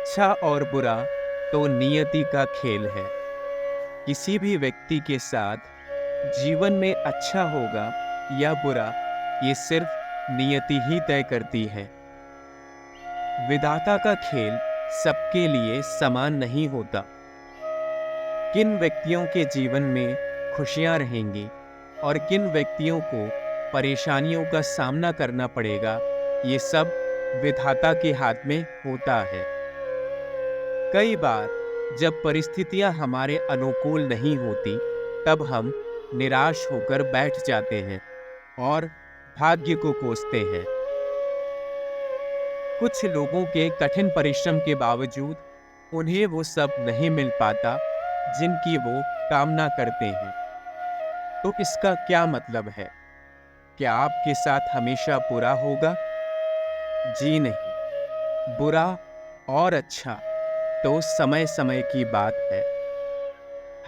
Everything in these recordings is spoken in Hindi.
अच्छा और बुरा तो नियति का खेल है। किसी भी व्यक्ति के साथ जीवन में अच्छा होगा या बुरा, ये सिर्फ नियति ही तय करती है। विधाता का खेल सबके लिए समान नहीं होता। किन व्यक्तियों के जीवन में खुशियां रहेंगी और किन व्यक्तियों को परेशानियों का सामना करना पड़ेगा, ये सब विधाता के हाथ में होता है। कई बार जब परिस्थितियां हमारे अनुकूल नहीं होती, तब हम निराश होकर बैठ जाते हैं और भाग्य को कोसते हैं। कुछ लोगों के कठिन परिश्रम के बावजूद उन्हें वो सब नहीं मिल पाता जिनकी वो कामना करते हैं। तो इसका क्या मतलब है? क्या आपके साथ हमेशा बुरा होगा? जी नहीं। बुरा और अच्छा तो समय समय की बात है।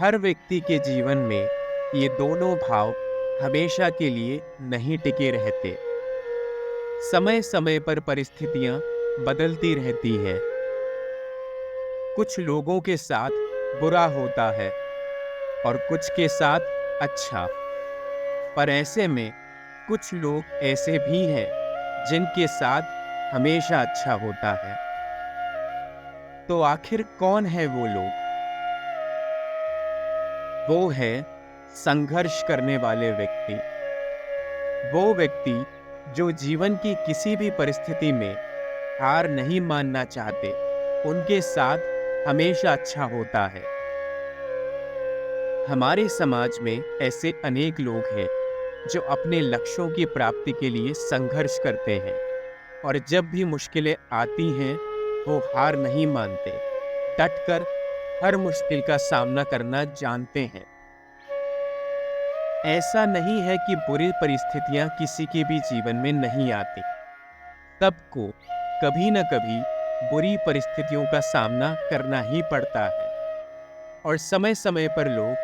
हर व्यक्ति के जीवन में ये दोनों भाव हमेशा के लिए नहीं टिके रहते। समय समय पर परिस्थितियां बदलती रहती हैं। कुछ लोगों के साथ बुरा होता है और कुछ के साथ अच्छा। पर ऐसे में कुछ लोग ऐसे भी हैं जिनके साथ हमेशा अच्छा होता है। तो आखिर कौन है वो लोग? वो है संघर्ष करने वाले व्यक्ति। वो व्यक्ति जो जीवन की किसी भी परिस्थिति में हार नहीं मानना चाहते, उनके साथ हमेशा अच्छा होता है। हमारे समाज में ऐसे अनेक लोग हैं जो अपने लक्ष्यों की प्राप्ति के लिए संघर्ष करते हैं और जब भी मुश्किलें आती हैं, वो हार नहीं मानते, डटकर हर मुश्किल का सामना करना जानते हैं। ऐसा नहीं है कि बुरी परिस्थितियां किसी के भी जीवन में नहीं आती। सबको कभी न कभी बुरी परिस्थितियों का सामना करना ही पड़ता है और समय समय पर लोग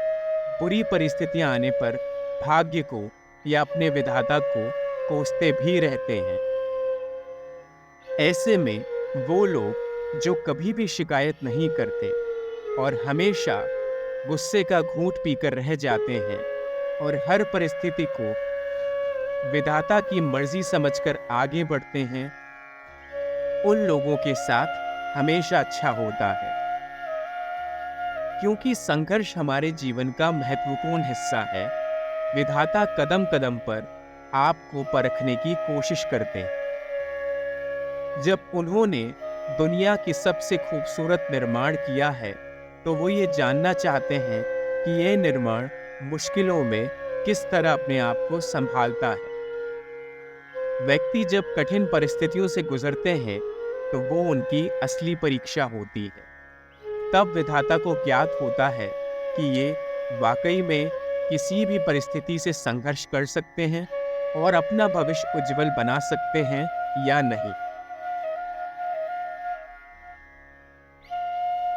बुरी परिस्थितियां आने पर भाग्य को या अपने विधाता को कोसते भी रहते हैं। ऐसे में वो लोग जो कभी भी शिकायत नहीं करते और हमेशा गुस्से का घूंट पीकर रह जाते हैं और हर परिस्थिति को विधाता की मर्जी समझकर आगे बढ़ते हैं, उन लोगों के साथ हमेशा अच्छा होता है। क्योंकि संघर्ष हमारे जीवन का महत्वपूर्ण हिस्सा है, विधाता कदम कदम पर आपको परखने की कोशिश करते हैं। जब उन्होंने दुनिया की सबसे खूबसूरत निर्माण किया है, तो वो ये जानना चाहते हैं कि यह निर्माण मुश्किलों में किस तरह अपने आप को संभालता है। व्यक्ति जब कठिन परिस्थितियों से गुजरते हैं, तो वो उनकी असली परीक्षा होती है। तब विधाता को ज्ञात होता है कि ये वाकई में किसी भी परिस्थिति से संघर्ष कर सकते हैं और अपना भविष्य उज्जवल बना सकते हैं या नहीं।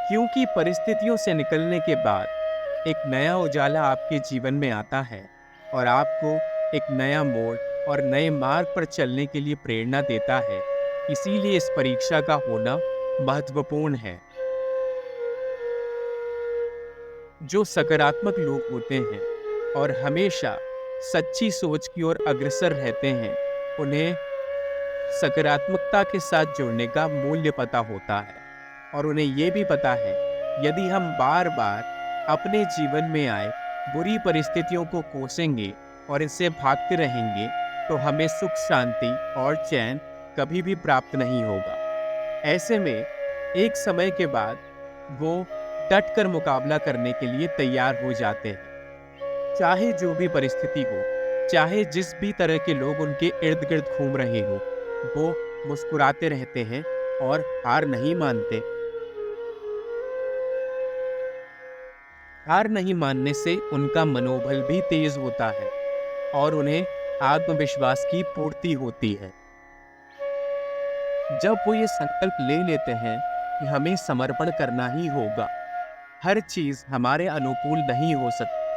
क्योंकि परिस्थितियों से निकलने के बाद एक नया उजाला आपके जीवन में आता है और आपको एक नया मोड़ और नए मार्ग पर चलने के लिए प्रेरणा देता है। इसीलिए इस परीक्षा का होना महत्वपूर्ण है। जो सकारात्मक लोग होते हैं और हमेशा सच्ची सोच की ओर अग्रसर रहते हैं, उन्हें सकारात्मकता के साथ जुड़ने का मूल्य पता होता है और उन्हें ये भी पता है, यदि हम बार बार अपने जीवन में आए बुरी परिस्थितियों को कोसेंगे और इससे भागते रहेंगे, तो हमें सुख शांति और चैन कभी भी प्राप्त नहीं होगा। ऐसे में एक समय के बाद वो डट कर मुकाबला करने के लिए तैयार हो जाते हैं। चाहे जो भी परिस्थिति हो, चाहे जिस भी तरह के लोग उनके इर्द गिर्द घूम रहे हो, वो मुस्कुराते रहते हैं और हार नहीं मानते। हार नहीं मानने से उनका मनोबल भी तेज होता है और उन्हें आत्मविश्वास की पूर्ति होती है। जब वो ये संकल्प ले लेते हैं कि हमें समर्पण करना ही होगा, हर चीज हमारे अनुकूल नहीं हो सकती।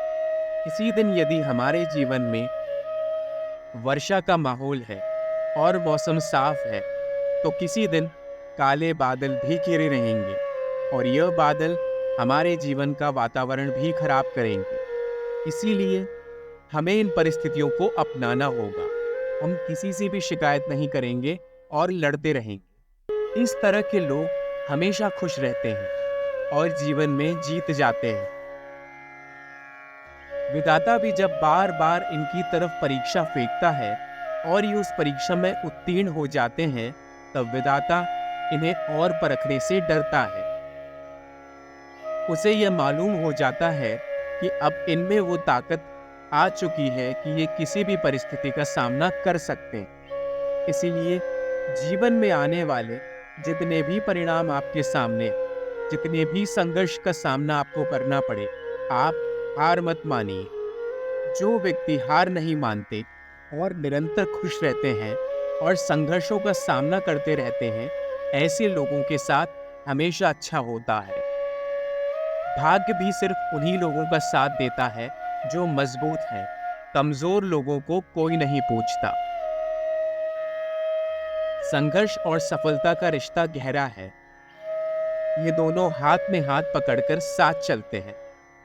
किसी दिन यदि हमारे जीवन में वर्षा का माहौल है और मौसम साफ है, तो किसी दिन काले बादल भी घिरे रहेंगे और यह बादल हमारे जीवन का वातावरण भी खराब करेंगे। इसीलिए हमें इन परिस्थितियों को अपनाना होगा। हम किसी से भी शिकायत नहीं करेंगे और लड़ते रहेंगे। इस तरह के लोग हमेशा खुश रहते हैं और जीवन में जीत जाते हैं। विधाता भी जब बार बार इनकी तरफ परीक्षा फेंकता है और ये उस परीक्षा में उत्तीर्ण हो जाते हैं, तब विधाता इन्हें और परखने से डरता है। उसे यह मालूम हो जाता है कि अब इनमें वो ताकत आ चुकी है कि ये किसी भी परिस्थिति का सामना कर सकते हैं। इसीलिए जीवन में आने वाले जितने भी परिणाम आपके सामने, जितने भी संघर्ष का सामना आपको करना पड़े, आप हार मत मानिए। जो व्यक्ति हार नहीं मानते और निरंतर खुश रहते हैं और संघर्षों का सामना करते रहते हैं, ऐसे लोगों के साथ हमेशा अच्छा होता है। भाग्य भी सिर्फ उन्हीं लोगों का साथ देता है जो मजबूत हैं। कमजोर लोगों को कोई नहीं पूछता। संघर्ष और सफलता का रिश्ता गहरा है। ये दोनों हाथ में हाथ पकड़कर साथ चलते हैं।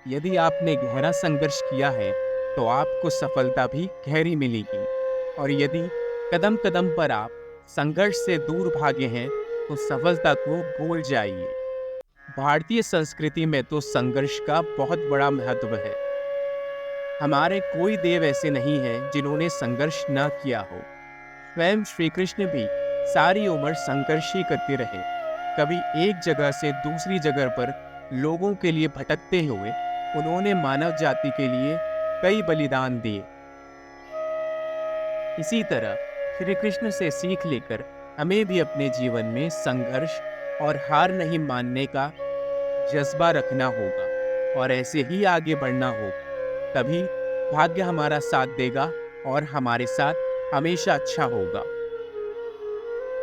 यदि आपने गहरा संघर्ष किया है तो आपको सफलता भी गहरी मिलेगी, और यदि कदम कदम पर आप संघर्ष से दूर भागे हैं तो सफलता को भूल जाइए। भारतीय संस्कृति में तो संघर्ष का बहुत बड़ा महत्व है। हमारे कोई देव ऐसे नहीं हैं जिन्होंने संघर्ष न किया हो। स्वयं श्री कृष्ण भी सारी उम्र संघर्ष ही करते रहे। कभी एक जगह से दूसरी जगह पर लोगों के लिए भटकते हुए उन्होंने मानव जाति के लिए कई बलिदान दिए। इसी तरह श्री कृष्ण से सीख लेकर हमें भी अपने जीवन में संघर्ष और हार नहीं मानने का जज्बा रखना होगा और ऐसे ही आगे बढ़ना होगा। तभी भाग्य हमारा साथ देगा और हमारे साथ हमेशा अच्छा होगा।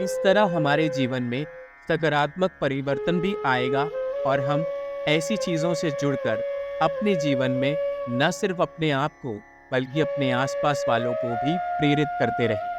इस तरह हमारे जीवन में सकारात्मक परिवर्तन भी आएगा और हम ऐसी चीज़ों से जुड़कर अपने जीवन में न सिर्फ अपने आप को बल्कि अपने आसपास वालों को भी प्रेरित करते रहें।